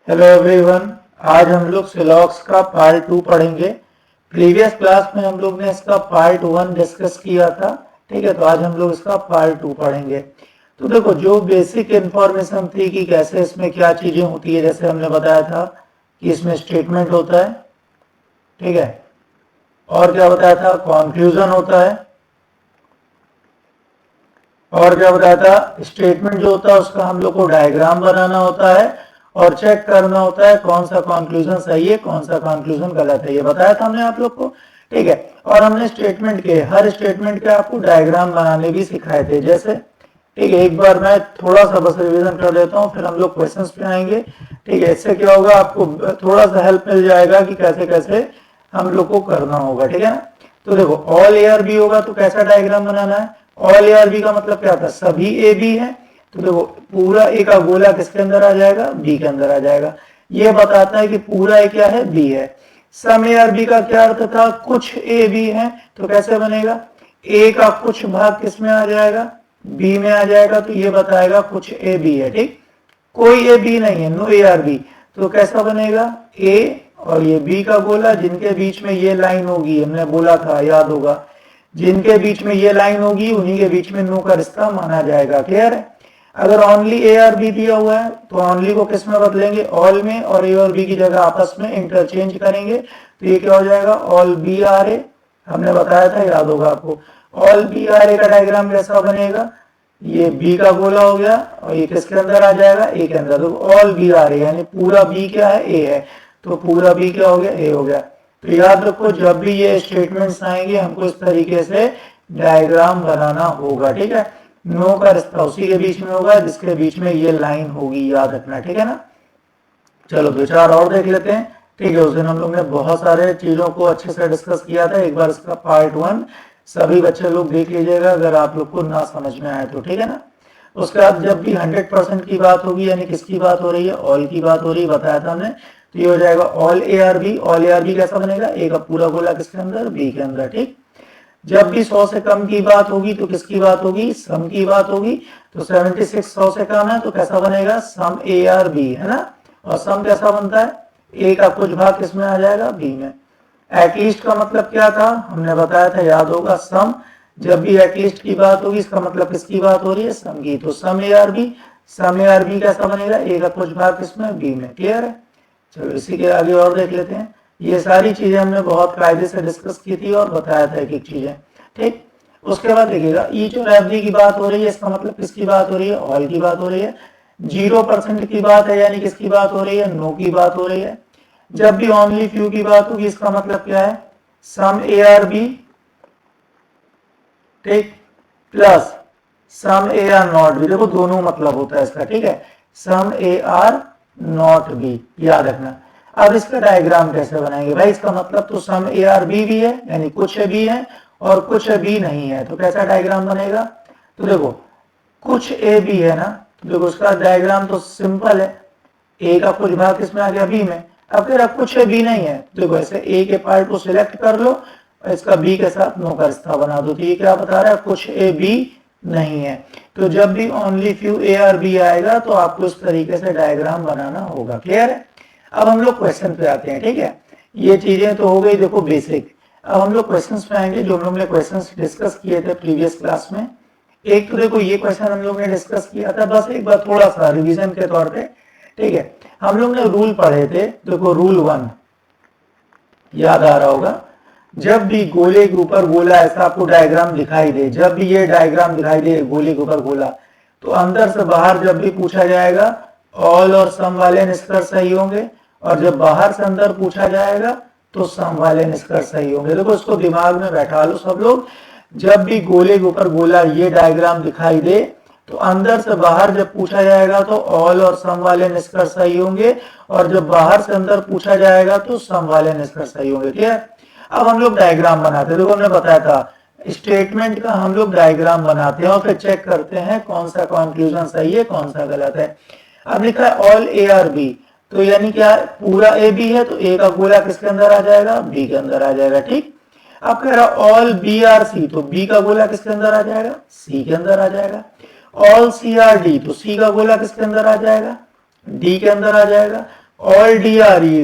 Hello everyone, आज हम लोग सिलॉक्स का पार्ट 2 पढ़ेंगे। प्रीवियस क्लास में हम लोग ने इसका पार्ट 1 डिस्कस किया था। ठीक है, तो आज हम लोग इसका पार्ट 2 पढ़ेंगे। तो देखो, जो बेसिक इंफॉर्मेशन थी कि कैसे इसमें क्या चीजें होती है, जैसे हमने बताया था कि इसमें स्टेटमेंट होता है, ठीक है, और क्या बताया था, कंक्लूजन होता है, और क्या बताया था, स्टेटमेंट जो होता है उसका हम लोग को डायग्राम बनाना होता है और चेक करना होता है कौन सा कंक्लूजन सही है कौन सा कंक्लूजन गलत है। ये बताया था हमने आप लोग को, ठीक है। और हमने स्टेटमेंट के हर स्टेटमेंट के आपको डायग्राम बनाने भी सिखाए थे, जैसे, ठीक है। एक बार मैं थोड़ा सा बस रिवीजन कर देता हूँ, फिर हम लोग क्वेश्चंस पे आएंगे, ठीक है। इससे क्या होगा, आपको थोड़ा सा हेल्प मिल जाएगा कि कैसे कैसे हम लोग को करना होगा, ठीक है ना। तो देखो, ऑल ए आर बी होगा तो कैसा डायग्राम बनाना है। ऑल ए आर बी का मतलब क्या था, सभी ए बी है, तो देखो पूरा ए का गोला किसके अंदर आ जाएगा, बी के अंदर आ जाएगा। ये बताता है कि पूरा ए क्या है, बी है। सम ए आर बी का क्या अर्थ था, कुछ ए बी है, तो कैसे बनेगा, ए का कुछ भाग किस में आ जाएगा, बी में आ जाएगा, तो ये बताएगा कुछ ए बी है, ठीक। कोई ए बी नहीं है, नो ए आर बी, तो कैसा बनेगा, ए और ये बी का गोला, जिनके बीच में ये लाइन होगी, हमने बोला था याद होगा, जिनके बीच में ये लाइन होगी उन्हीं के बीच में नो का रिश्ता माना जाएगा। क्लियर है। अगर ओनली ए और बी दिया हुआ है तो ओनली को किस में बदलेंगे, ऑल में, और ए और बी की जगह आपस में इंटरचेंज करेंगे, तो ये क्या हो जाएगा, ऑल बी आर ए। हमने बताया था, याद होगा आपको। ऑल बी आर ए का डायग्राम कैसा बनेगा, ये बी का गोला हो गया और ये किसके अंदर आ जाएगा, ए के अंदर। तो ऑल बी आर ए यानी पूरा बी क्या है, ए है, तो पूरा बी क्या हो गया, ए हो गया। तो याद रखो, जब भी ये स्टेटमेंट्स आएंगे हमको इस तरीके से डायग्राम बनाना होगा, ठीक है। नो का रिश्ता उसी के बीच में होगा जिसके बीच में ये लाइन होगी, याद रखना, ठीक है ना। चलो दो चार और देख लेते हैं, ठीक है। उस दिन हम लोग ने बहुत सारे चीजों को अच्छे से डिस्कस किया था। एक बार इसका पार्ट 1 सभी बच्चे लोग देख लीजिएगा अगर आप लोग को ना समझ में आए तो, ठीक है ना। उसके बाद जब भी 100% की बात होगी, यानी किसकी बात हो रही है, ऑल की बात हो रही है, बताया था हमने, तो ये हो जाएगा all A are B. All A are B कैसा बनेगा, ए का पूरा गोला किसके अंदर, बी के अंदर, ठीक। जब भी 100 से कम की बात होगी तो किसकी बात होगी, सम की बात होगी। तो 76 100 से कम है तो कैसा बनेगा, सम ए आर बी, है ना। और सम कैसा बनता है, ए का कुछ भाग किसमें आ जाएगा, बी में। एटलीस्ट का मतलब क्या था, हमने बताया था, याद होगा, सम। जब भी एटलीस्ट की बात होगी इसका मतलब किसकी बात हो रही है, सम की। तो some A are B, some A are B कैसा बनेगा, ए का कुछ भाग किसमें, बी में। क्लियर है। चलो इसी के आगे और देख लेते हैं। ये सारी चीजें हमने बहुत कायदे से डिस्कस की थी और बताया था एक एक चीजें, ठीक। उसके बाद देखिएगा, ईच और एवरी की बात हो रही है, इसका मतलब किसकी बात हो रही है, ऑल की बात हो रही है। 0% की बात है यानी किसकी बात हो रही है, नो की बात हो रही है। जब भी ओनली फ्यू की बात होगी इसका मतलब क्या है, सम ए आर बी, ठीक, plus some A are not B. देखो दोनों मतलब होता है इसका, ठीक है, some A are not B, याद रखना। अब इसका डायग्राम कैसे बनाएंगे भाई, इसका मतलब तो सम ए आर बी भी है यानी कुछ बी है और कुछ बी नहीं है, तो कैसा डायग्राम बनेगा। तो देखो कुछ ए बी है ना, तो देखो उसका डायग्राम तो सिंपल है, ए का कुछ भाग किसमें आ गया, बी में। अब कह रहा कुछ बी नहीं है, देखो ऐसे ए के पार्ट को सिलेक्ट कर लो और इसका बी के साथ नो का रिश्ता बना दो, तो ये क्या बता रहा है, कुछ ए बी नहीं है। तो जब भी ओनली फ्यू ए और बी आएगा तो आपको इस तरीके से डायग्राम बनाना होगा। क्लियर है। अब हम लोग क्वेश्चन पे आते हैं, ठीक है। ये चीजें तो हो गई देखो बेसिक। अब हम लोग क्वेश्चंस पे आएंगे, जो हम लोग ने क्वेश्चंस डिस्कस किए थे प्रीवियस क्लास में। एक तो देखो ये क्वेश्चन हम लोग ने डिस्कस किया था, बस एक बार थोड़ा सा रिवीजन के तौर पे, ठीक है। हम लोग ने रूल पढ़े थे, देखो रूल 1 याद आ रहा होगा। जब भी गोले के ऊपर गोला ऐसा आपको डायग्राम दिखाई दे, जब भी ये डायग्राम दिखाई दे गोले के ऊपर गोला, तो अंदर से बाहर जब भी पूछा जाएगा ऑल और सम वाले निष्कर्ष सही होंगे, और जब बाहर से अंदर पूछा जाएगा तो सम वाले निष्कर्ष सही होंगे। देखो इसको दिमाग में बैठा लो सब लोग। जब भी गोले के ऊपर गोला ये डायग्राम दिखाई दे तो अंदर से बाहर जब पूछा जाएगा तो ऑल और सम वाले निष्कर्ष सही होंगे, और जब बाहर से अंदर पूछा जाएगा तो सम वाले निष्कर्ष सही होंगे। ठीक है। अब हम लोग डायग्राम बनाते हैं, देखो हमने बताया था स्टेटमेंट का हम लोग डायग्राम बनाते हैं और फिर चेक करते हैं कौन सा कंक्लूजन सही है कौन सा गलत है। अब लिखा है ऑल ए आर बी, तो यानी क्या पूरा ए बी है, तो ए का गोला किसके अंदर आ जाएगा, बी के अंदर आ जाएगा, ठीक। अब कह रहा ऑल बी आर सी, तो बी का गोला किसके अंदर आ जाएगा, सी के अंदर आ जाएगा। ऑल सी आर डी, तो सी का गोला किसके अंदर आ जाएगा, डी के अंदर आ जाएगा। ऑल डी आर ई,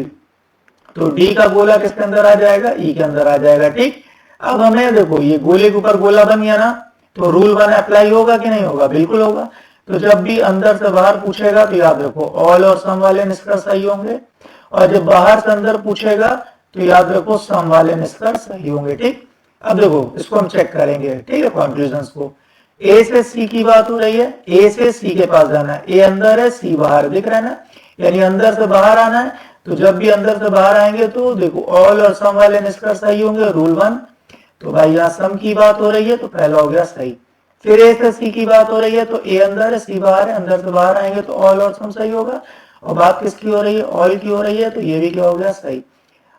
तो डी का गोला किसके अंदर आ जाएगा, ई के अंदर आ जाएगा। ठीक, अब हमें देखो ये गोले के ऊपर गोला बन गया ना, तो रूल 1 अप्लाई होगा कि नहीं होगा, बिल्कुल होगा। तो जब भी अंदर से बाहर पूछेगा तो याद रखो ऑल और सम वाले निष्कर्ष सही होंगे, और जब बाहर से अंदर पूछेगा तो याद रखो सम वाले निष्कर्ष सही होंगे। ठीक, अब देखो इसको हम चेक करेंगे, ठीक है, कंक्लूजन को। ए से सी की बात हो रही है, ए से सी के पास जाना है, ए अंदर है सी बाहर, दिख रहा है ना, यानी अंदर से बाहर आना है। तो जब भी अंदर से बाहर आएंगे तो देखो ऑल और सम वाले निष्कर्ष सही होंगे, रूल 1। तो भाई यहाँ सम की बात हो रही है तो पहला हो गया सही। फिर ए से सी की बात हो रही है तो ए अंदर है सी बाहर है, अंदर से बाहर आएंगे तो ऑल और सम सही होगा। और बात किसकी हो रही है, ऑल की हो रही है, तो ये भी क्या हो गया, सही।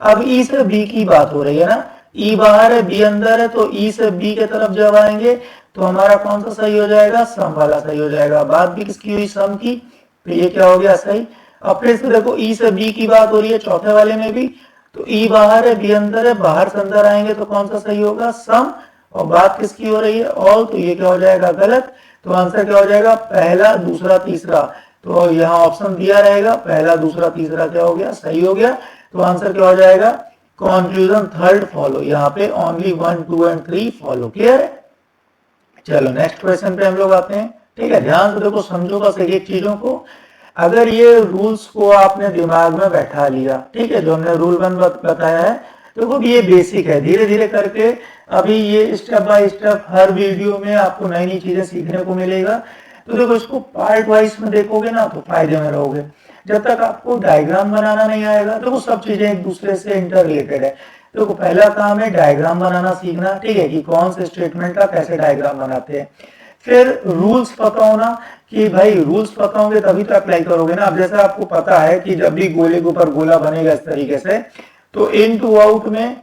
अब ई से बी की बात हो रही है ना, ई बाहर है बी अंदर है, तो ई से बी के तरफ जब आएंगे तो हमारा कौन सा सही हो जाएगा, सम वाला सही हो जाएगा। बात भी किसकी हुई, सम की, तो ये क्या हो गया, सही। अब फिर से देखो ई से बी की बात हो रही है चौथे वाले में भी, तो ई बाहर है बी अंदर है, बाहर से अंदर आएंगे तो कौन सा सही होगा, सम। और बात किसकी हो रही है, ऑल, तो ये क्या हो जाएगा, गलत। तो आंसर क्या हो जाएगा, पहला दूसरा तीसरा। तो यहाँ ऑप्शन दिया रहेगा पहला दूसरा तीसरा क्या हो गया, सही हो गया। तो आंसर क्या हो जाएगा, कंक्लूजन थर्ड फॉलो, यहाँ पे ओनली 1, 2 एंड 3 फॉलो। क्लियर है। चलो नेक्स्ट क्वेश्चन पे हम लोग आते हैं। ठीक है, ध्यान से देखो, समझो बस एक एक चीजों को। अगर ये रूल्स को आपने दिमाग में बैठा लिया, ठीक है, जो हमने रूल 1 बताया है, देखो ये बेसिक है, धीरे धीरे करके अभी ये step by step her video में आपको नई नई चीजें सीखने को मिलेगा। तो देखो इसको पार्ट वाइज में देखोगे ना तो फायदे में रहोगे। जब तक आपको डायग्राम बनाना नहीं आएगा, देखो सब चीजें एक दूसरे से इंटर रिलेटेड है। देखो पहला काम है डायग्राम बनाना सीखना, ठीक है, कि कौन से स्टेटमेंट का कैसे डायग्राम बनाते हैं। फिर रूल्स पता होना, कि भाई रूल्स पता होंगे तभी तो अप्लाई करोगे ना। अब जैसे आपको पता है कि जब भी गोले के ऊपर गोला बनेगा इस तरीके से, तो इन टू आउट में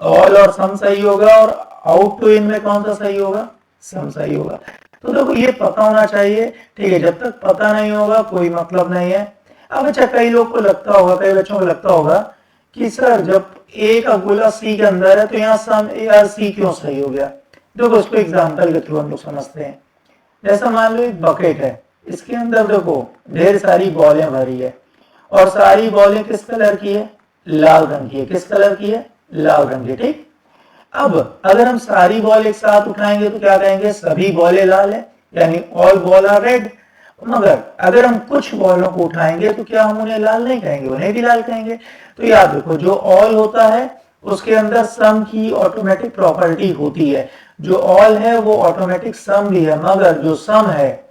ऑल और सम सही होगा, और आउट टू इन में कौन सा सही होगा, सम सही होगा। तो देखो ये पता होना चाहिए, ठीक है। जब तक पता नहीं होगा कोई मतलब नहीं है। अब अच्छा, कई लोग को लगता होगा, कई बच्चों को लगता होगा कि सर जब ए का गोला सी के अंदर है तो यहाँ सम ए और सी क्यों सही हो गया। देखो इसको एग्जाम्पल के थ्रू हम लोग समझते हैं। जैसा मान लो एक बकेट है, इसके अंदर देखो ढेर सारी बॉलें भरी है, और सारी बॉलें किस कलर की है, लाल रंग की है। किस कलर की है, लाल रंग की। ठीक, अब अगर हम सारी बॉल एक साथ उठाएंगे तो क्या कहेंगे, सभी बॉलें लाल है, यानी ऑल बॉल आर रेड। मगर अगर हम कुछ बॉलों को उठाएंगे तो क्या हम उन्हें लाल नहीं कहेंगे, उन्हें भी लाल कहेंगे। तो याद रखो जो ऑल होता है उसके अंदर सम की ऑटोमेटिक प्रॉपर्टी होती है। जो ऑल है वो ऑटोमेटिक सम भी है, मगर जो सम है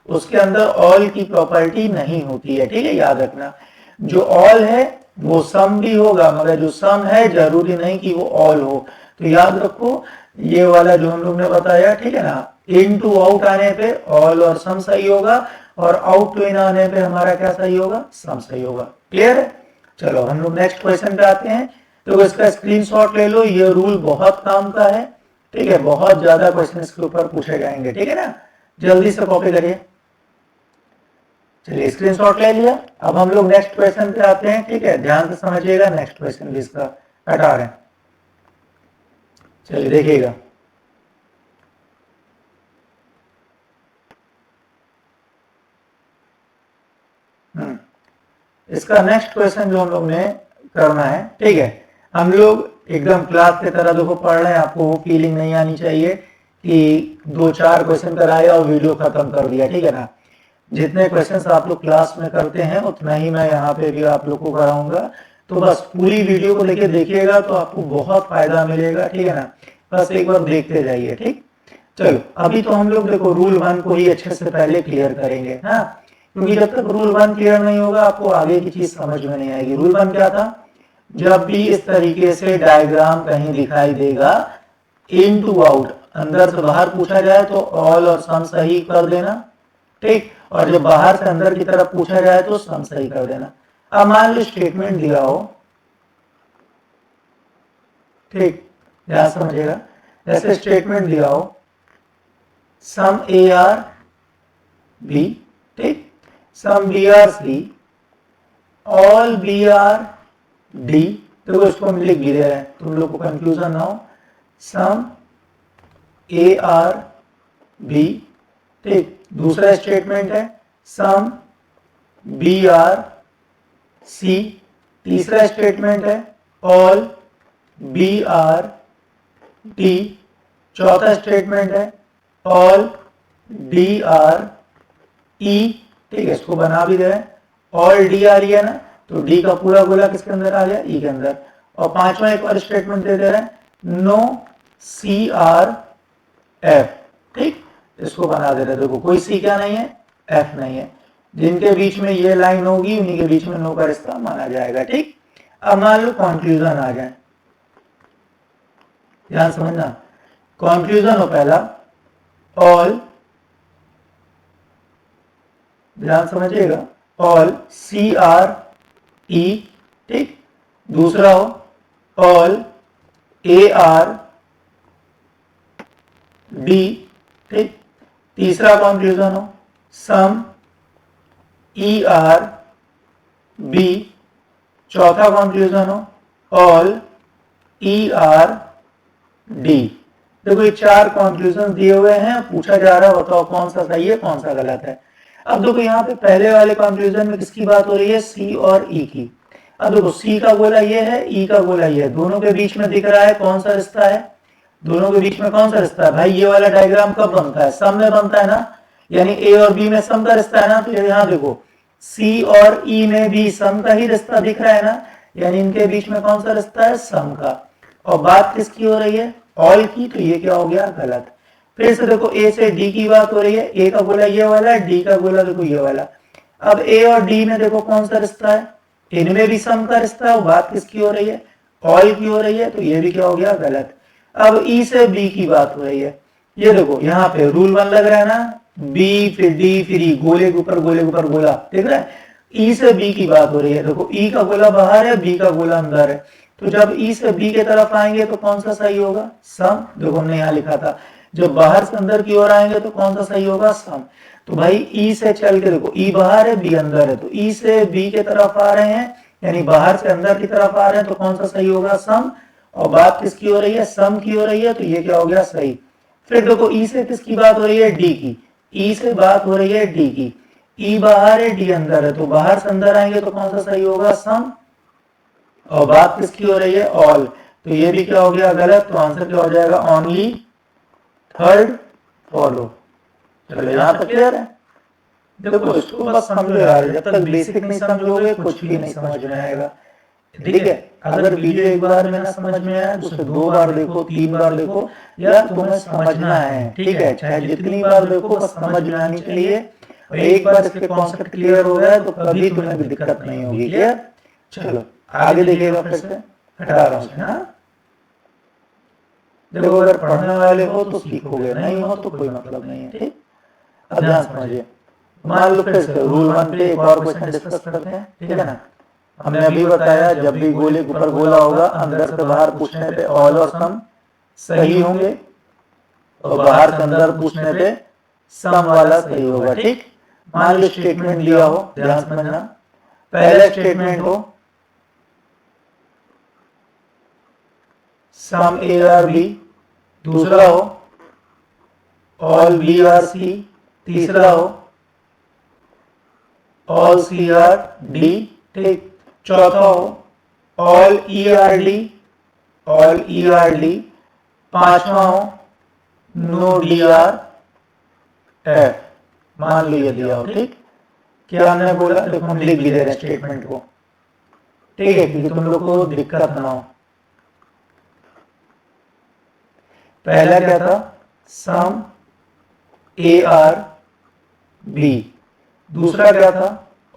उसके अंदर ऑल की प्रॉपर्टी नहीं होती है। ठीक है, याद रखना, जो ऑल है वो सम भी होगा, मगर जो सम है जरूरी नहीं कि वो ऑल हो। तो याद रखो ये वाला जो हम लोग ने बताया, ठीक है ना, इन टू आउट आने पे ऑल और सम सही होगा, और आउट टू इन आने पे हमारा क्या सही होगा, सम सही होगा। क्लियर है। चलो हम लोग नेक्स्ट क्वेश्चन पे आते हैं। तो इसका स्क्रीनशॉट ले लो, ये रूल बहुत काम का है, ठीक है, बहुत ज्यादा क्वेश्चन इसके ऊपर पूछे जाएंगे, ठीक है ना, जल्दी से कॉपी करिए। चलिए स्क्रीनशॉट ले लिया। अब हम लोग नेक्स्ट क्वेश्चन पे आते हैं, ठीक है, ध्यान से समझिएगा, नेक्स्ट क्वेश्चन भी इसका हटा रहे हैं। चलिए देखिएगा, इसका नेक्स्ट क्वेश्चन जो हम लोग ने करना है, ठीक है, हम लोग एकदम क्लास की तरह देखो पढ़ रहे हैं। आपको वो फीलिंग नहीं आनी चाहिए कि 2-4 क्वेश्चन कराए और वीडियो खत्म कर दिया, ठीक है ना। जितने क्वेश्चंस आप लोग क्लास में करते हैं उतना ही मैं यहाँ पे भी आप लोग को कराऊंगा। तो बस पूरी वीडियो को लेके देखिएगा तो आपको बहुत फायदा मिलेगा, ठीक है ना। बस एक बार देखते जाइए, ठीक। चलो अभी तो हम लोग देखो रूल 1 को ही अच्छे से पहले क्लियर करेंगे, हाँ, क्योंकि जब तक रूल 1 क्लियर नहीं होगा आपको आगे की चीज समझ में नहीं आएगी। रूल 1 क्या था, जब भी इस तरीके से डायग्राम कहीं दिखाई देगा, इन टू आउट अंदर से बाहर पूछा जाए तो ऑल और सम सही कर देना, ठीक, और जब बाहर से अंदर की तरफ पूछा जाए तो सम सही कर देना। अब मान लो स्टेटमेंट दिया हो, ठीक, ध्यान समझिएगा, जैसे स्टेटमेंट दिया हो सम ए आर बी, ठीक, some B are C, all B are D. तो इसको हम लिख भी दे रहे हैं, तुम लोग को कंफ्यूजन ना हो। सम ए आर बी, ठीक, दूसरा स्टेटमेंट है सम बी आर सी। तीसरा स्टेटमेंट है ऑल बी आर डी। चौथा स्टेटमेंट है ऑल डी आर ई। ठीक है, इसको बना भी दे रहे हैं, ऑल डी आर ई है ना, तो डी का पूरा गोला किसके अंदर आ गया, ई के अंदर। और पांचवा एक और स्टेटमेंट दे रहे हैं, नो सी आर एफ। ठीक, इसको बना दे रहे हैं, देखो कोई सी क्या नहीं है, एफ नहीं है, जिनके बीच में ये लाइन होगी उन्हीं के बीच में नो का रिश्ता माना जाएगा। ठीक, अब मान लो कंक्लूजन आ जाए, ध्यान समझना। कंक्लूजन हो पहला ऑल, ध्यान समझिएगा, ऑल सी आर ई। ठीक, दूसरा हो ऑल ए आर डी। ठीक, तीसरा कंक्लूजन हो सम ई आर बी। चौथा कंक्लूजन हो ऑल ई आर डी। देखो ये चार कंक्लूजन दिए हुए हैं, पूछा जा रहा है बताओ कौन सा सही है कौन सा गलत है। अब देखो यहाँ पे पहले वाले कंक्लूजन में किसकी बात हो रही है, सी और ई की। अब देखो सी का गोला ये है, ई का गोला ये है, दोनों के बीच में दिख रहा है कौन सा रिश्ता है, दोनों के बीच में कौन सा रिश्ता है भाई, ये वाला डायग्राम कब बनता है, सम में बनता है ना, यानी ए और बी में सम का रिश्ता है ना। तो यहाँ देखो सी और ई में भी सम का ही रिश्ता दिख रहा है ना, यानी इनके बीच में कौन सा रिश्ता है, सम का। और बात किसकी हो रही है, ऑल की, तो ये क्या हो गया, गलत। फिर से देखो ए से डी की बात हो रही है, ए का गोला ये वाला है, डी का गोला देखो ये वाला। अब ए और डी में देखो कौन सा रिश्ता है, इनमें भी सम का रिश्ता है, बात किसकी हो रही है, ऑल की हो रही है, तो ये भी क्या हो गया, गलत। अब ई से बी की बात हो रही है, ये देखो यहाँ पे रूल 1 लग रहा है ना, बी फिर डी फिर ई, गोले के ऊपर गोला, देख रहा है। ई से बी की बात हो रही है, देखो ई का गोला बाहर है, बी का गोला अंदर है, तो जब ई से बी के तरफ आएंगे तो कौन सा सही होगा, सम। देखो हमने यहाँ लिखा था जब बाहर से अंदर की ओर आएंगे तो कौन सा सही होगा, सम। तो भाई ई से चल के देखो, ई बाहर है बी अंदर है, तो ई से बी के तरफ आ रहे हैं, यानी बाहर से अंदर की तरफ आ रहे हैं, तो कौन सा सही होगा, सम। और बात किसकी हो रही है, सम की हो रही है, तो ये क्या हो गया, सही। फिर देखो ई से किसकी बात हो रही है, डी की, ई से बात हो रही है डी की, ई बाहर है डी अंदर है, तो बाहर से अंदर आएंगे तो कौन सा सही होगा, सम। और बात किसकी हो रही है, ऑल, तो ये भी क्या हो गया, गलत। तो आंसर क्या हो जाएगा, ओनली थर्ड फॉलो। चलो यहाँ तक क्लियर है। देखो इसको बस समझो यार, जब तक बेसिक नहीं समझोगे कुछ भी नहीं समझ में आएगा। ठीक है, अगर वीडियो एक बार में ना समझ में आया तो उसे 2 बार देखो, 3 बार देखो, या तुम्हें समझना है। ठीक है, चाहे जितनी बार देखो बस समझ में आनी चाहिए। और एक बार इसके कॉन्सेप्ट क्लियर हो गया तो कभी तुम्हें दिक्कत नहीं होगी। क्लियर, चलो आगे देखिएगा फिर से, हटा रहा हूँ। हाँ देखो, अगर पढ़ने वाले हो तो सीखोगे, नहीं हो तो कोई मतलब नहीं है। ठीक, अब ध्यान समझिए। मान लो फिर से रूल 1 पे एक और क्वेश्चन डिस्कस करते हैं। ठीक है ना, हमने अभी बताया जब भी गोले के ऊपर गोला होगा, अंदर से बाहर पूछने पे ऑल और सम सही होंगे, और बाहर से अंदर पूछने पे सम वाला सही होगा। ठीक, मान लो स्टेटमेंट दिया हो, ध्यान समझना। पहला स्टेटमेंट हो सम ए आर बी, दूसरा हो ऑल बी आर सी, तीसरा हो ऑल सी आर डी। ठीक, चौथा हो all E R D, all E R D. पांचवा हो नो डी आर एफ। मान लो ये दिया हो। ठीक, क्या हमने बोला, देखो हम लिख भी दे रहे हैं स्टेटमेंट को। ठीक है, क्योंकि तुम लोग को दिक्कत ना हो। पहला क्या था, सम ए आर बी। दूसरा क्या था,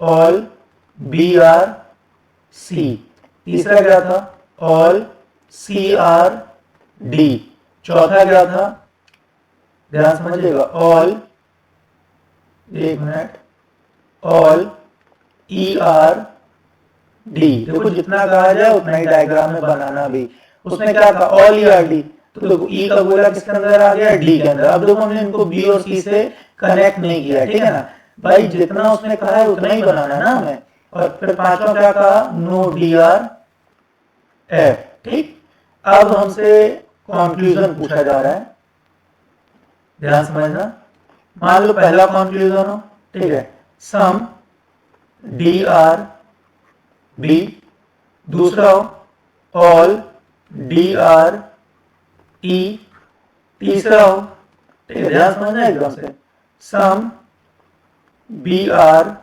ऑल बी आर सी। तीसरा क्या था, ऑल सी आर डी। चौथा क्या था, ध्यान समझिएगा, ऑल, एक minute, all E R D. देखो जितना कहा जाए उतना ही डायग्राम में बनाना भी। उसने क्या कहा, ऑल ई आर डी, तो देखो ई का गोला किसके अंदर आ गया, डी के अंदर। अब देखो हमने इनको बी और सी से कनेक्ट नहीं किया। ठीक है ना भाई, जितना उसने कहा है उतना ही बनाना है ना हमें। और फिर पांचवा क्या कहा, नो डी आर एफ। ठीक, अब हमसे कंक्लूजन पूछा जा रहा है, ध्यान समझना। मान लो पहला कंक्लूजन हो, ठीक है, सम डी आर बी, दूसरा हो ऑल, डी आर ई, तीसरा हो, ठीक है, ध्यान समझना एकदम से, सम, बी आर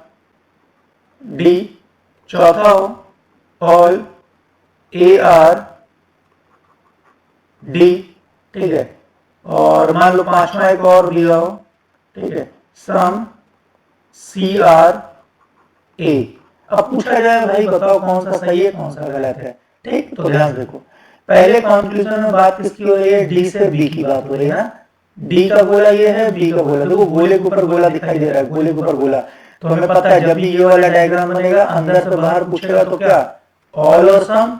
डी, चौथा हो ऑल, ए आर डी, ठीक है, और मान लो पांचवा एक और दिया हो, ठीक है, सम, सी आर ए। अब पूछा जाए भाई बताओ कौन सा सही है कौन सा गलत है, ठीक, तो ध्यान देखो, पहले कंक्लूजन में बात किसकी हो रही है, डी से बी की बात हो रही है ना, डी का गोला ये है, बी का गोला, देखो गोले के ऊपर गोला दिखाई दे रहा है, गोले के ऊपर गोला, तो हमें पता है जब भी ये वाला डायग्राम बनेगा अंदर से बाहर पूछेगा तो क्या, ऑल और सम,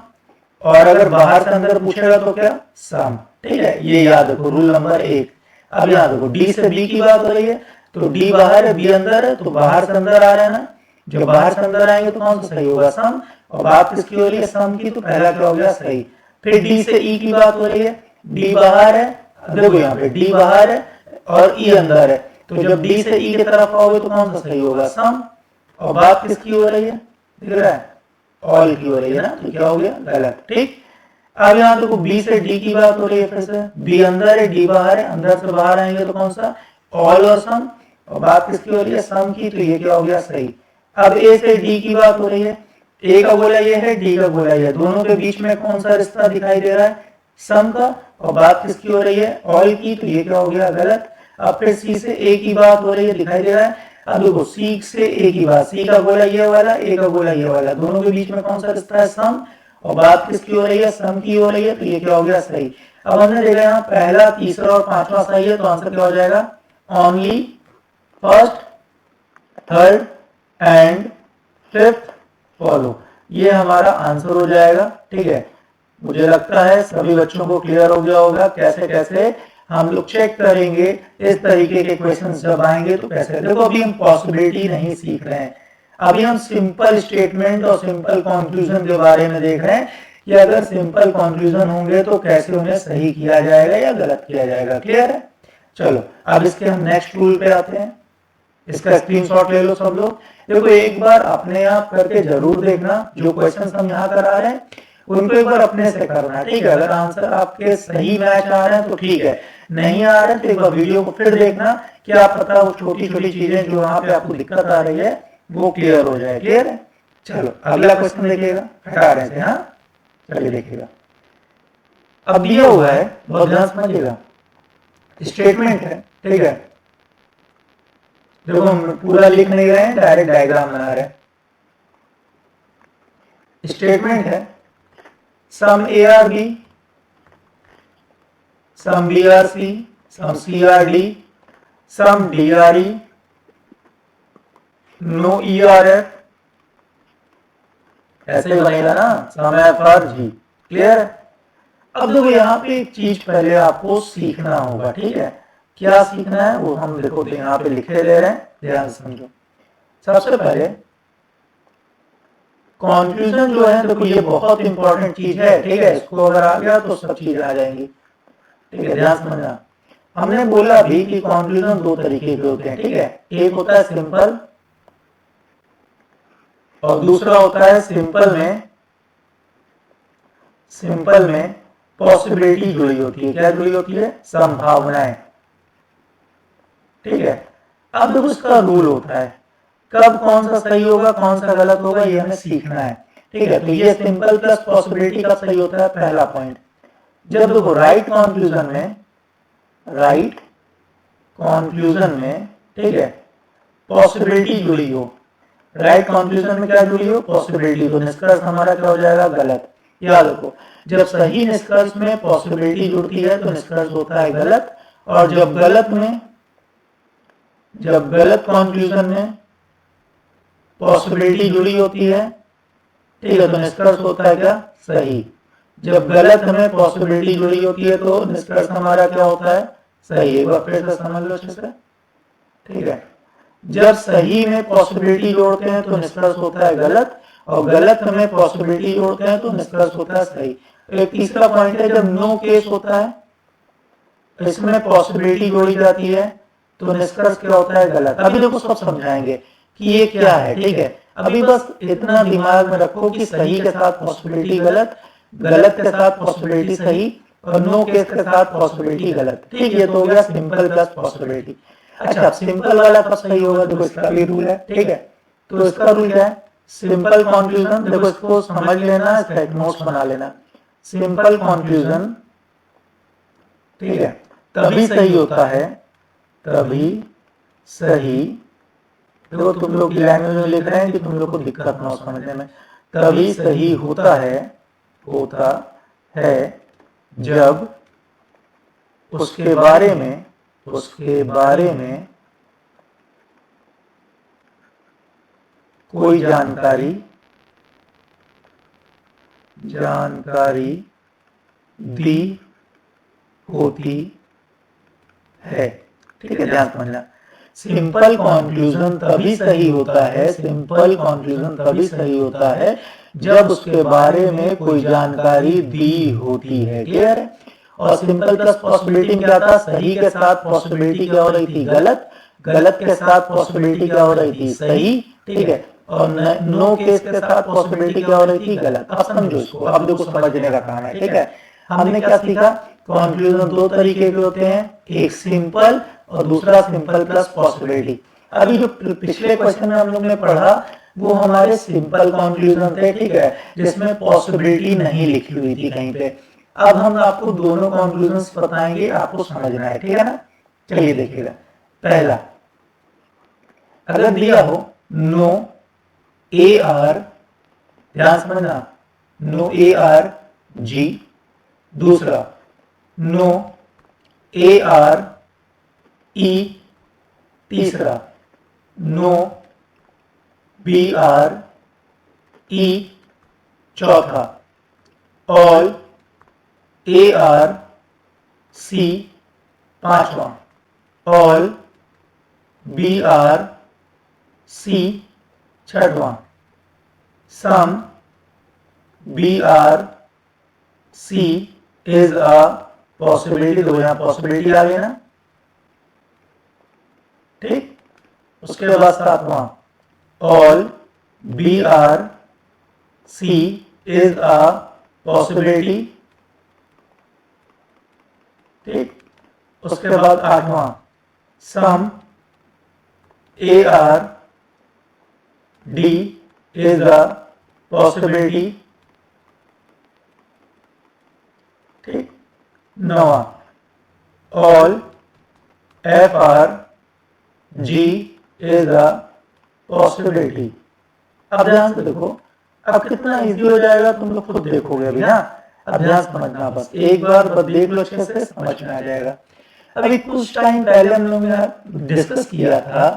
और अगर बाहर से अंदर पूछेगा तो क्या, सम, ठीक है, ये याद रखो रूल नंबर 1। अब याद रखो डी से बी की बात हो रही है, तो डी बाहर है बी अंदर है, तो बाहर से अंदर आ रहा है ना, जब बाहर से अंदर आएंगे तो कौन सा सही होगा, सम, और बात किसकी हो रही है, सम की, तो पहला क्या हो गया सही। फिर डी से ई की बात हो रही है, डी बाहर है, देखो यहाँ पे डी बाहर है और ई अंदर है, तो जब डी से ई की तरफ आओगे तो कौन सा सही होगा, सम, और बात किसकी हो रही है, दिख रहा है, ऑल की हो रही है ना, तो क्या हो गया गलत, ठीक। अब यहाँ देखो बी से डी की बात हो रही है, फिर से बी अंदर है डी बाहर है, अंदर से बाहर आएंगे तो कौन सा, ऑल और सम, और बात किसकी हो रही है, सम की, तो ये क्या हो गया सही। अब ए से डी की बात हो रही है, ए का गोला ये है डी का गोला ये है, दोनों के बीच में कौन सा रिश्ता दिखाई दे रहा है, सम का, और बात किसकी हो रही है, ऑल की, तो ये क्या हो गया गलत। अब फिर सी से ए की बात हो रही है, दिखाई दे रहा है, अब देखो सी से ए की बात, सी का गोला ये वाला, ए का गोला ये वाला, दोनों के बीच में कौन सा रिश्ता है, सम, और बात किसकी हो रही है, सम की हो रही है, तो ये क्या हो गया सही। अब हमने देखा यहाँ पहला तीसरा और पांचवा सही है, तो आंसर क्या हो जाएगा, only first, third and fifth follow, ये हमारा आंसर हो जाएगा, ठीक है। मुझे लगता है सभी बच्चों को क्लियर हो गया होगा कैसे कैसे हम लोग चेक करेंगे इस तरीके के क्वेश्चंस जब आएंगे तो कैसे। देखो अभी हम पॉसिबिलिटी नहीं सीख रहे हैं, अभी हम सिंपल स्टेटमेंट और सिंपल कंक्लूजन के बारे में देख रहे हैं कि अगर सिंपल कंक्लूजन होंगे तो कैसे उन्हें सही किया जाएगा या गलत किया जाएगा, क्लियर है। चलो अब इसके हम नेक्स्ट रूल पे आते हैं, इसका स्क्रीनशॉट ले लो सब लोग। देखो एक बार अपने आप करके जरूर देखना, जो क्वेश्चंस हम यहाँ करा रहे हैं उनको एक बार अपने से करना, ठीक है। अगर आंसर आपके सही मैच आ रहे हैं तो ठीक है, नहीं आ रहे तो एक बार वीडियो को फिर देखना, क्या पता वो छोटी छोटी चीजें जो वहां पे आपको दिक्कत आ रही है वो क्लियर हो जाए, क्लियर है। चलो अगला क्वेश्चन देखिएगा, हटा रहे थे, हाँ चलिए देखिएगा। अब दिया हुआ है, बहुत ध्यान समझिएगा, स्टेटमेंट है, ठीक है। देखो हम पूरा लिख नहीं रहे हैं, डायरेक्ट डायग्राम बना रहे हैं। स्टेटमेंट है some A are B, some B are C, some C are D, some D are E, no E are F, ऐसे ही बनेगा ना, some F are G, clear है। अब देखो यहाँ पे एक चीज पहले आपको सीखना होगा, ठीक है। क्या सीखना है वो हम देखो तो यहाँ पे लिखे ले रहे हैं, ध्यान समझो। सबसे पहले कंक्लूजन जो है, देखो ये बहुत इंपॉर्टेंट चीज है, ठीक है। इसको अगर आ गया तो सब चीज आ जाएंगी, ठीक है, ध्यान समझना। हमने बोला भी कि कंक्लूजन दो तरीके के होते हैं, ठीक है। एक होता है सिंपल और दूसरा होता है सिंपल में पॉसिबिलिटी जुड़ी होती है। क्या जुड़ी होती है, संभावनाएं, ठीक है। अब देखो इसका रूल होता है, कब कौन सा सही होगा कौन सा गलत होगा ये हमें सीखना है, ठीक है। तो ये सिंपल प्लस पॉसिबिलिटी कब सही होता है, पहला पॉइंट जब देखो राइट कंक्लूजन में, ठीक है, पॉसिबिलिटी जुड़ी हो। राइट कंक्लूजन में क्या जुड़ी हो, पॉसिबिलिटी, तो निष्कर्ष हमारा क्या हो जाएगा, गलत। याद रखो जब सही निष्कर्ष में पॉसिबिलिटी जुड़ती है तो निष्कर्ष होता है गलत, और जब गलत कंक्लूजन में पॉसिबिलिटी जुड़ी होती है, ठीक है, तो निष्कर्ष होता है क्या, सही। जब गलत में पॉसिबिलिटी जुड़ी होती है तो निष्कर्ष हमारा क्या होता है, सही। एक बार फिर से समझ लो अच्छे से, ठीक है। जब सही में पॉसिबिलिटी जोड़ते हैं तो निष्कर्ष होता है गलत, और गलत में पॉसिबिलिटी जोड़ते हैं तो निष्कर्ष होता है सही। एक तीसरा पॉइंट है जब नो केस होता है, इसमें पॉसिबिलिटी जोड़ी जाती है तो निष्कर्ष क्या होता है, गलत। अभी देखो सब समझाएंगे कि ये क्या है, ठीक है। अभी बस इतना दिमाग में रखो कि सही के साथ पॉसिबिलिटी गलत, गलत के साथ पॉसिबिलिटी सही और नो केस के साथ पॉसिबिलिटी गलत। ठीक, ये तो हो गया सिंपल प्लस पॉसिबिलिटी। अच्छा, सिंपल वाला कब सही होगा? देखो इसका भी रूल है। ठीक है, तो इसका रूल क्या है? सिंपल कंक्लूजन, देखो इसको समझ लेना, इसका एक नोट्स बना लेना। सिंपल कंक्लूजन, ठीक है, तभी सही होता है, तभी सही, देखो तुम लोग की लैंग्वेज में लिख रहे हैं कि तुम लोग को दिक्कत ना हो समझने में, तभी सही होता है, होता है जब उसके बारे में, उसके बारे में कोई जानकारी, जानकारी दी होती है। ठीक है, ध्यान समझना। सिंपल कंक्लूजन तभी सही होता है, सिंपल कंक्लूजन तभी सही होता है जब उसके बारे में कोई जानकारी दी होती है। क्लियर है? और सिंपल प्लस पॉसिबिलिटी क्या था? सही के साथ पॉसिबिलिटी क्या हो रही थी? गलत, गलत के साथ पॉसिबिलिटी क्या हो रही थी? सही। ठीक है, और नो केस के साथ पॉसिबिलिटी क्या हो रही थी? गलत। अब समझो इसको, अब देखो समझने का काम है। ठीक है, हमने क्या सीखा? कंक्लूजन दो तरीके के होते हैं, एक सिंपल और दूसरा सिंपल प्लस पॉसिबिलिटी। अभी जो पिछले क्वेश्चन में हम लोग ने पढ़ा वो हमारे सिंपल कंक्लूजन थे। ठीक है, जिसमें पॉसिबिलिटी नहीं लिखी हुई थी कहीं पे। अब हम आपको दोनों कंक्लूजन्स बताएंगे, आपको समझना है। ठीक है ना? चलिए देखिएगा। पहला, अगर दिया हो नो ए आर, ध्यान समझना, नो ए आर जी। दूसरा, नो ए आर ई। तीसरा, नो बी आर ई। चौथा, ऑल ए आर सी। पांचवा, ऑल बी आर सी। छठवां, some B are C is a possibility. तो यहां पॉसिबिलिटी आ गई ना। ठीक, उसके बाद सातवां, all B are C is a possibility. ठीक, उसके बाद आठवां, some A are D is a possibility. ठीक, नौवां, all F are G is a possibility. अब ध्यान से देखो, अब कितना इजी हो जाएगा तुम लोग खुद देखोगे अभी ना। अब ध्यान समझना, बस एक बार बस देख लो, अच्छे से समझ में आ जाएगा। अभी कुछ टाइम पहले हम लोगों ने डिस्कस किया था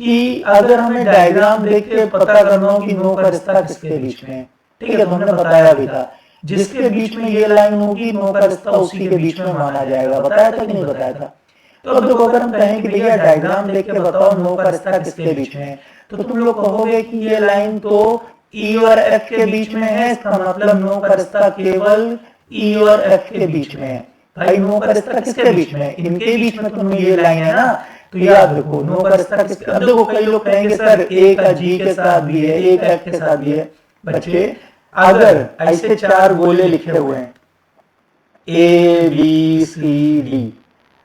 कि अगर हमें डायग्राम देख के पता करना हो कि नो का रिश्ता किसके बीच में है। ठीक है, तो हमने बताया भी था जिसके बीच में ये लाइन होगी नो का रिश्ता उसी के बीच में माना जाएगा। बताया था कि नहीं बताया था? तो अब देखो, अगर हम कहें कि भैया डायग्राम देख के बताओ नो का रिश्ता किसके बीच में है, तो तुम लोग कहोगे कि ये लाइन तो ई और एफ के बीच में है, इसका मतलब नो का रिश्ता केवल ई और एफ के बीच में है। भाई नो का रिश्ता किसके बीच में है? इनके बीच में तो ये लाइन है ना। तो याद रखो नो का रिश्ता किसके, अब देखो कई लोग कहेंगे सर ए का जी के साथ भी है, ए का एफ के साथ भी है। बच्चे, अगर ऐसे चार गोले लिखे हुए हैं ए बी सी डी,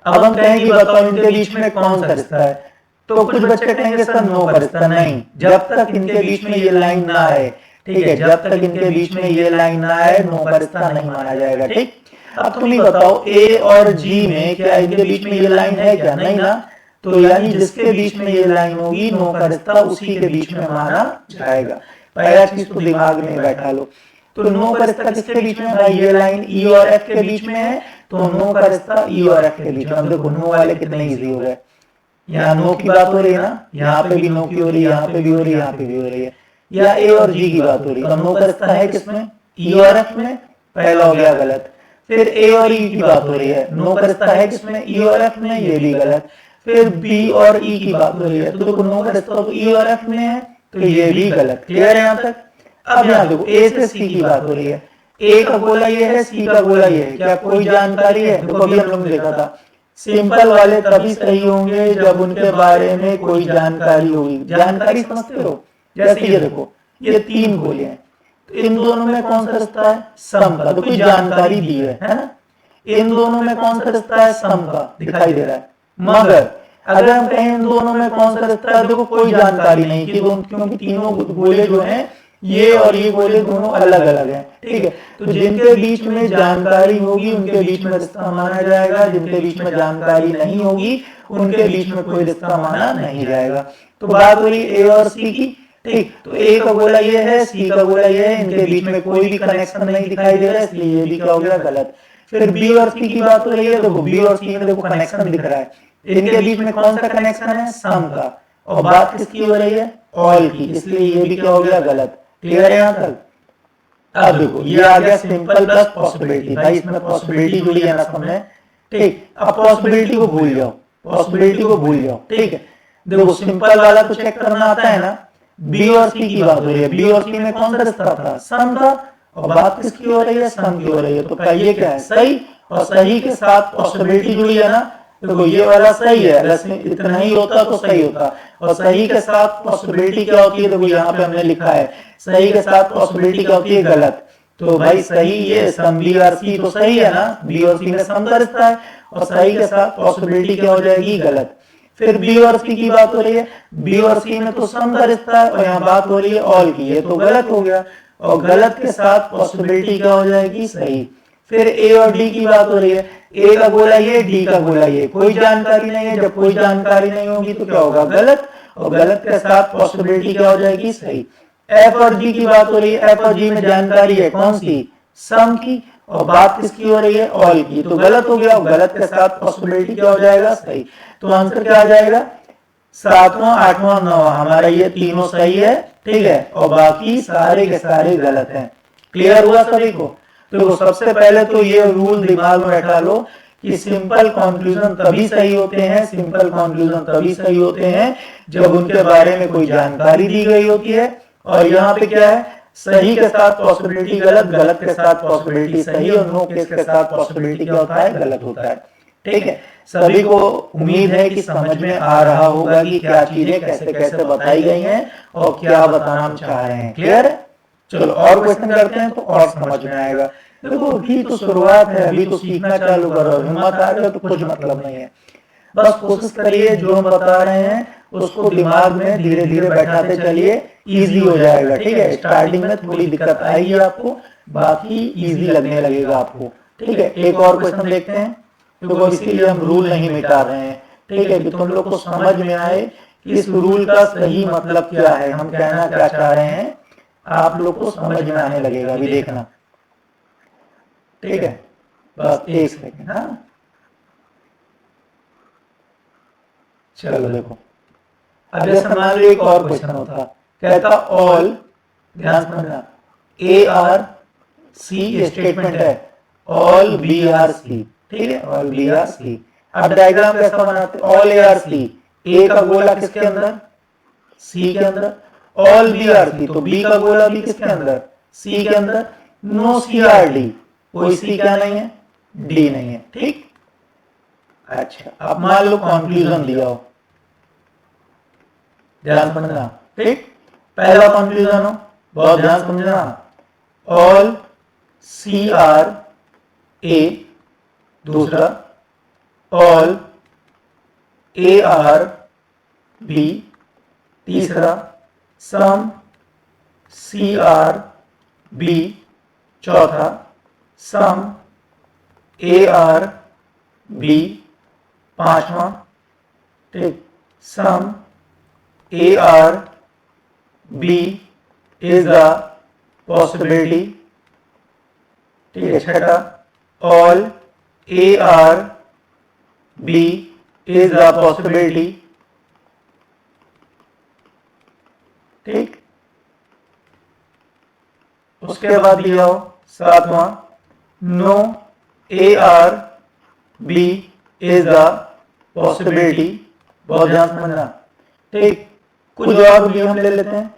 अब हम कहेंगे बताओ इनके बीच में कौन सा रिश्ता है, तो कुछ बच्चे कहेंगे सर नो का रिश्ता नहीं, जब तक इनके बीच में ये लाइन ना आए। ठीक है, जब तक इनके बीच में ये लाइन ना आए नो का रिश्ता नहीं माना जाएगा। ठीक, अब तुम ही बताओ ए और जी में क्या इनके बीच में ये लाइन है क्या? नहीं ना। तो यानी जिसके बीच में ये लाइन होगी नो का रिश्ता उसी के बीच में माना जाएगा। पहला चीज तो दिमाग में बैठा लो। तो नो का रिश्ता किसके बीच में? भाई ये लाइन ई और एफ के बीच में है, तो नो का रिश्ता ई और एफ के बीच में। अब देखो नो वाले कितने इजी हो गए। यहाँ नो की बात हो रही है ना, यहाँ पे भी नो की हो रही है, यहाँ पे भी हो रही है, यहाँ पे भी हो रही है। या ए और जी की बात हो रही है, तो नो का रिश्ता है किसमें? ई और एफ में। पहला हो गया गलत। फिर ए और ई की बात हो रही है, नो का रिश्ता है किसमें? ई और एफ में, ये भी गलत। फिर बी और ई की बात हो रही है, तो देखो नो का रिश्ता तो ई और एफ में है, तो ये भी गलत। क्लियर है यहाँ तक? अब यहाँ देखो ए से सी की बात हो रही है, ए का गोला ये है, सी का गोला ये है, क्या कोई जानकारी है? देखो अभी हम लोग ने देखा था सिंपल वाले तभी सही होंगे जब उनके बारे में कोई जानकारी होगी। जानकारी समझते हो? जैसे ये देखो, ये 3 गोले हैं, तो इन दोनों में कौन सा रिश्ता है? सम का। तो कोई जानकारी दी है ना? इन दोनों में कौन सा रिश्ता है? सम का दिखाई दे रहा है। मगर अगर हम कहें इन दोनों में कौन सा रिश्ता है, देखो कोई जानकारी नहीं कि क्योंकि तीनों गोले जो हैं ये और ये गोले दोनों अलग अलग हैं, ठीक है। तो जिनके बीच में जानकारी होगी उनके बीच में रिश्ता माना जाएगा, जिनके बीच में जानकारी नहीं होगी उनके बीच में कोई रिश्ता माना नहीं जाएगा। तो बात हो रही ए और सी की, ठीक। तो ए का गोला ये है, सी का गोला ये है, इनके बीच में कोई भी कनेक्शन नहीं दिखाई दे रहा है, इसलिए ये भी क्या हो गया? गलत। फिर बी और सी की बात हो रही है, देखो बी और सी में देखो कनेक्शन दिख रहा है, इनके बीच में कौन सा कनेक्शन है? सम का। और बात किसकी हो रही है? ऑल की, इसलिए ये भी क्या हो गया? गलत। क्लियर है यहाँ तक? अब देखो ये आ गया सिंपल प्लस पॉसिबिलिटी। भाई इसमें पॉसिबिलिटी जुड़ी है ना सब में, ठीक। अब पॉसिबिलिटी को भूल जाओ, पॉसिबिलिटी को भूल जाओ, ठीक है। देखो सिंपल वाला तो चेक करना आता है ना। बी और सी की बात हो रही है, बी और सी में कौन सा रिश्ता था? सम था। और बात किसकी हो रही है? सम की हो रही है। तो ये क्या है? सही। और सही के साथ पॉसिबिलिटी जुड़ी है ना। देखो ये वाला सही है, अगर इतना ही होता तो सही होता। और सही के साथ पॉसिबिलिटी क्या होती है? देखो यहाँ पे हमने लिखा है सही के साथ पॉसिबिलिटी क्या होती है? गलत। तो भाई सही ये सम बी और सी तो सही है ना, बी और सी में सम का रिश्ता है, और सही के साथ पॉसिबिलिटी क्या हो जाएगी? गलत। फिर बी और सी की बात हो रही है, बी और सी में तो सम का रिश्ता है, और यहाँ बात हो रही है ऑल की, ये तो गलत हो गया। और गलत के साथ पॉसिबिलिटी क्या हो जाएगी? सही। फिर ए और डी की बात हो रही है, ए का गोला ये, डी का गोला ये, कोई जानकारी नहीं है। जब कोई जानकारी नहीं होगी तो क्या होगा? गलत। और गलत के साथ पॉसिबिलिटी क्या हो जाएगी? सही। एफ और जी की बात हो रही है, एफ और जी में जानकारी है कौन सी? सम की। और बात किसकी हो रही है? ऑल की, तो गलत हो गया। और गलत के साथ पॉसिबिलिटी क्या हो जाएगा? सही। तो आंसर क्या आ जाएगा? 7वां, 8वां, 9वां, हमारा ये तीनों सही है, ठीक है। और बाकी सारे के सारे गलत हैं। क्लियर हुआ सभी को? तो सबसे पहले तो ये रूल दिमाग में बैठा लो कि सिंपल कंक्लूजन तभी सही होते हैं, सिंपल कंक्लूजन तभी सही होते हैं जब उनके बारे में कोई जानकारी दी गई होती है। और यहाँ पे क्या है? सही के साथ पॉसिबिलिटी गलत, गलत के साथ पॉसिबिलिटी सही, और नो केस के साथ पॉसिबिलिटी क्या होता है? गलत होता है, ठीक है। सभी को उम्मीद है कि समझ में आ रहा होगा कि क्या चीजें कैसे कैसे बताई गई हैं और क्या बताना हम चाह रहे हैं। क्लियर है? चलो और क्वेश्चन करते हैं तो और समझ में आएगा। देखो अभी तो शुरुआत है, अभी तो सीखना चालू करो, हिम्मत आ गया तो कुछ मतलब नहीं है। बस कोशिश करिए जो हम बता रहे हैं उसको दिमाग में धीरे धीरे बैठाते चलिए, इजी हो जाएगा, ठीक है। स्टार्टिंग में थोड़ी दिक्कत आएगी आपको, बाकी इजी लगने लगेगा आपको, ठीक है। एक और क्वेश्चन देखते हैं, तो इसीलिए हम रूल नहीं मिटा रहे हैं, ठीक है, कि तुम लोग को समझ में आए कि इस रूल का सही मतलब क्या है, हम कहना क्या चाह रहे हैं, आप लोग को समझ में आने लगेगा। अभी देखना, ठीक है। बस एक सेकंड। हाँ चलो देखो, अब जैसे मान लो एक और क्वेश्चन होता, कहता ऑल, ध्यान समझना, ए आर सी स्टेटमेंट है, ऑल बी आर सी, ठीक है, ऑल बी आर सी। अब डायग्राम कैसा बनाते? ऑल ए आर सी, ए का गोला किसके अंदर? सी के अंदर। ऑल बी आर सी, तो बी का गोला भी किसके अंदर? सी के अंदर। नो सी आर डी, कोई सी क्या नहीं है? डी नहीं है, ठीक। अच्छा अब मान लो कंक्लूजन दिया हो, ध्यान समझना, ठीक। पहला कंक्लूजन हो, बहुत ध्यान समझना, ऑल सी आर ए। दूसरा, ऑल ए आर बी। तीसरा, सम सी आर बी। चौथा, सम ए आर बी। पांचवा, ठीक, some A are B is the possibility, ठीक है। छठा, all A are B is the possibility, ठीक। उसके बाद दिया हो सातवां, no A are B is the possibility, बहुत ध्यान समझना, ठीक। कुछ और भी हम ले लेते हैं।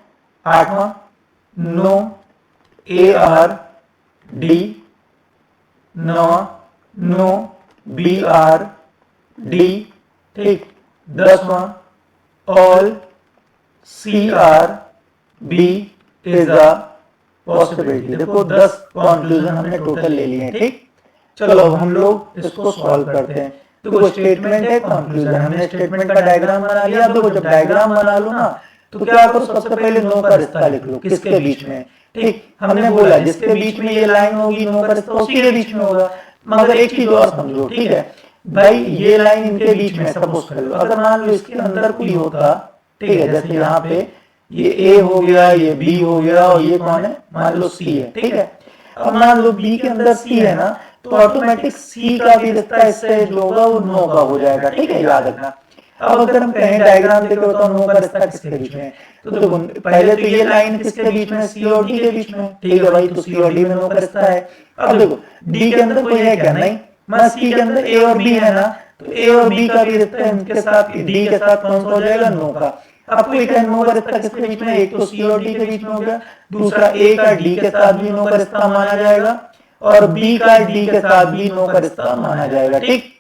आठवां, नो ए आर डी। नौवां, नो बी आर डी, ठीक। 10वां, all C are B is a possibility. देखो 10 कंक्लूजन हमने टोटल ले लिए हैं, ठीक। चलो अब हम लोग इसको सॉल्व करते हैं। देखो स्टेटमेंट है, कंक्लूजन, हमने स्टेटमेंट का डायग्राम बना लिया। देखो जब डायग्राम बना लो ना तो क्या करो, सबसे पहले नो का रिश्ता लिख लो, किसके बीच में, ठीक। हमने बोला जिसके बीच में ये लाइन होगी नो का रिश्ता उसी के बीच में होगा। मगर एक चीज और समझो, ठीक है भाई, ये लाइन इनके बीच में, सपोज कर लो अगर मान लो इसके अंदर कोई होता, ठीक है, जैसे यहाँ पे ये ए हो गया, ये बी हो गया और ये कौन है, मान लो सी है, ठीक है। अब मान लो बी के अंदर सी है ना, तो ऑटोमेटिक सी का भी रिश्ता इससे जो होगा वो नो का हो जाएगा, ठीक है, याद रखना। अब अगर हम कहें डायग्राम देखो तो नो का रिश्ता किसके बीच में है, तो देखो पहले तो ये लाइन किसके बीच में, सी और डी के बीच में, ठीक है भाई, तो सी और डी में नो का रिश्ता है। अब देखो डी के अंदर कोई है क्या, नहीं, मैं सी के अंदर ए और बी है ना, तो ए और बी का भी रिश्ता इनके साथ, डी के साथ कौन सा हो जाएगा, नो का। अब कोई कहे नो का रिश्ता किसके बीच में, एक तो सी और डी के बीच में हो गया, दूसरा ए का डी के साथ भी नो का रिश्ता माना जाएगा और बी का डी के साथ भी नो का रिश्ता माना जाएगा, ठीक।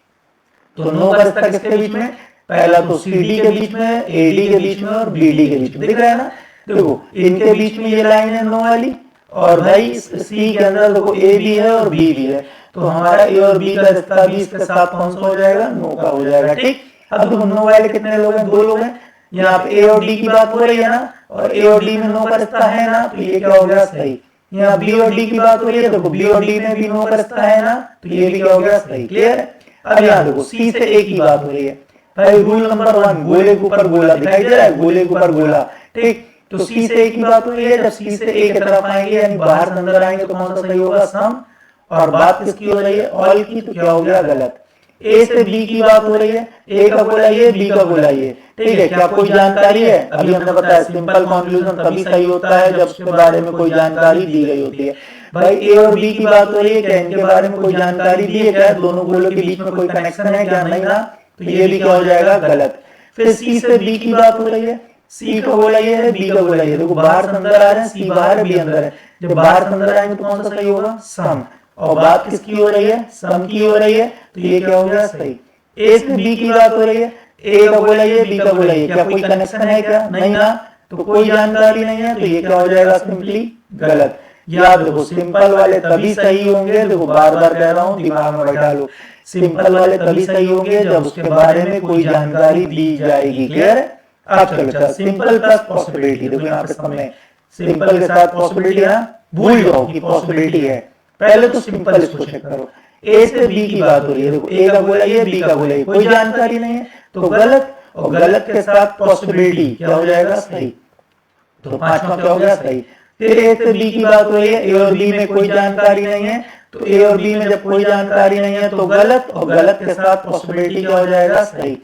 तो नो का रिश्ता किसके बीच में, पहला तो सी डी के बीच में, ए डी के बीच में और बी डी के बीच में, दिख रहा है ना। देखो इनके बीच में ये लाइन है नो वाली, और भाई सी के अंदर देखो ए भी है और बी भी है, तो हमारा ए और बी का रिश्ता भी इसके साथ कौन सा हो जाएगा, नो का हो जाएगा, ठीक। अब देखो नो वाले कितने लोग हैं, 2 लोग हैं। यहाँ पे ए और डी की बात हो रही है ना, और ए और डी में नो का रिश्ता है ना, तो ये क्या हो गया, सही। यहाँ बी और डी की बात हो रही है, देखो बी और डी में भी नो का रिश्ता है ना, तो ये भी क्या हो गया, सही, क्लियर है। अब यहाँ देखो सी से ए की बात हो रही है, भाई रूल नंबर 1, गोले के ऊपर गोला दिखाई दे रहा है, गोले के ऊपर गोला, ठीक। तो सी से ए की बात हो रही है, जब सी से ए की तरफ आएंगे यानी बाहर से अंदर आएंगे तो कौन सा सही होगा, सम। और बात किसकी हो रही है, ऑल की, तो क्या हो गया, गलत। ए से बी की बात हो रही है, ए का गोला ये, बी का गोला ये, ठीक है, क्या कोई जानकारी है, अभी हमने बताया सिंपल कंक्लूजन तभी सही होता है जब उसके बारे में कोई जानकारी दी गई होती है। भाई ए और बी की बात हो रही है, क्या इनके बारे में कोई जानकारी दी है, क्या दोनों गोलों के बीच में कोई कनेक्शन है क्या, नहीं ना, तो ये भी क्या हो जाएगा, गलत। फिर सी से बी की बात हो रही है, सी का गोला ये है, बी का गोला ये, देखो बाहर से अंदर आ रहे हैं, सी बाहर है, बी अंदर है, जब बाहर से अंदर आएंगे तो कौन सा सही होगा, सम। और बात किसकी हो रही है, सम की हो रही है, तो ये क्या हो गया, सही। ए से बी की बात हो रही है, ए का गोला ये, बी का गोला ये, क्या कोई कनेक्शन है क्या, नहीं ना, तो कोई जानकारी नहीं है, तो ये क्या हो जाएगा, सिंपली गलत। याद देखो सिंपल वाले तभी सही होंगे, देखो बार बार कह रहा हूँ दिमाग में बैठा लो, सिंपल वाले तभी सही होंगे जब उसके बारे में कोई जानकारी दी जाएगी, क्लियर है। अब चलो अच्छा, सिंपल प्लस पॉसिबिलिटी, देखो यहाँ पे समय सिंपल के साथ पॉसिबिलिटी है ना, भूल जाओ कि पॉसिबिलिटी है, पहले तो सिंपल इसको चेक करो। ए से बी की बात हो रही है, देखो ए का गोला ये, बी का गोला ये, कोई जानकारी नहीं है तो गलत, और गलत के साथ पॉसिबिलिटी क्या हो जाएगा, सही। तो पांचवा क्या हो गया, सही। फिर ए से बी की बात हो रही है, ए और बी में कोई जानकारी नहीं है, तो ए और बी में जब कोई जानकारी नहीं है तो गलत, और गलत के साथ पॉसिबिलिटी क्या हो जाएगा, सही।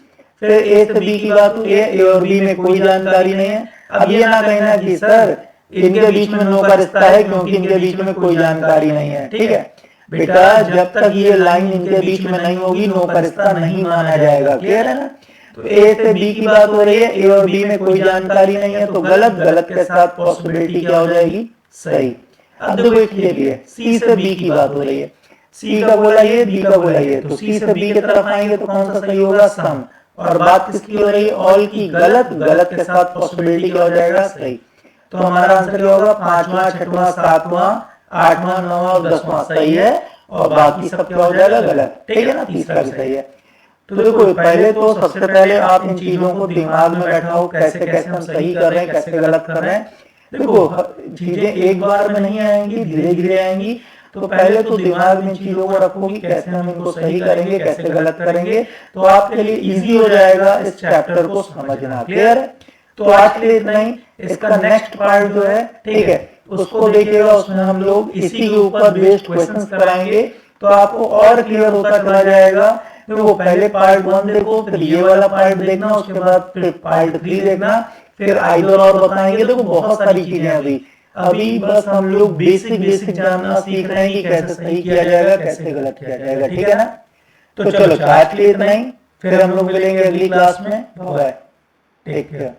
फिर ए से बी की बात हुई है, ए और बी में कोई जानकारी नहीं है। अब ये ना कहना कि सर इनके बीच में नो का रिश्ता है क्योंकि इनके बीच में कोई जानकारी नहीं है, ठीक है बेटा, जब तक ये लाइन इनके बीच में नहीं होगी नो का रिश्ता नहीं माना जाएगा, क्लियर है ना। तो ए से बी की बात हो रही है, ए और बी में कोई जानकारी नहीं है तो गलत, गलत के साथ पॉसिबिलिटी क्या हो जाएगी, सही। अब देखो क्लियर है, सी से बी की बात हो रही है, सी का बोला ये, बी का बोला ये, तो सी से बी की तरफ आएंगे तो कौन सा सही होगा, सम। और बात किसकी हो रही है, ऑल की, गलत, गलत के साथ पॉसिबिलिटी क्या हो जाएगा, सही। तो हमारा आंसर क्या होगा, 5वां, 6वां, 7वां, 8वां, 9वां और 10वां सही है, और बाकी सब क्या हो जाएगा, गलत, ठीक है ना, तीसरा भी सही है। तो देखो पहले तो सबसे पहले आप इन चीजों को दिमाग में बैठाओ, कैसे कैसे हम सही कर रहे हैं, कैसे गलत कर रहे हैं। देखो चीजें एक बार में नहीं आएंगी, धीरे धीरे आएंगी, तो पहले तो दिमाग में चीजों को रखो कि कैसे हम इनको सही करेंगे, कैसे गलत करेंगे, तो आपके लिए इजी हो जाएगा इस चैप्टर को समझना, क्लियर है। तो आज के लिए इतना ही, इसका नेक्स्ट पार्ट जो है, ठीक है, उसको देखिएगा, उसमें हम लोग इसी के ऊपर बेस्ड क्वेश्चंस कराएंगे, तो आपको और क्लियर होता चला जाएगा। देखो पहले पार्ट 1 देखो, फिर ये वाला पार्ट देखना, उसके बाद फिर पार्ट 3 देखना, फिर आइदर और बताएंगे। देखो बहुत सारी चीजें अभी बस हम लोग बेसिक जानना सीख रहे हैं कि कैसे सही किया जाएगा, कैसे गलत किया जाएगा, ठीक है ना। तो चलो आज के लिए इतना ही, फिर हम लोग मिलेंगे अगली क्लास में, बाय, टेक केयर।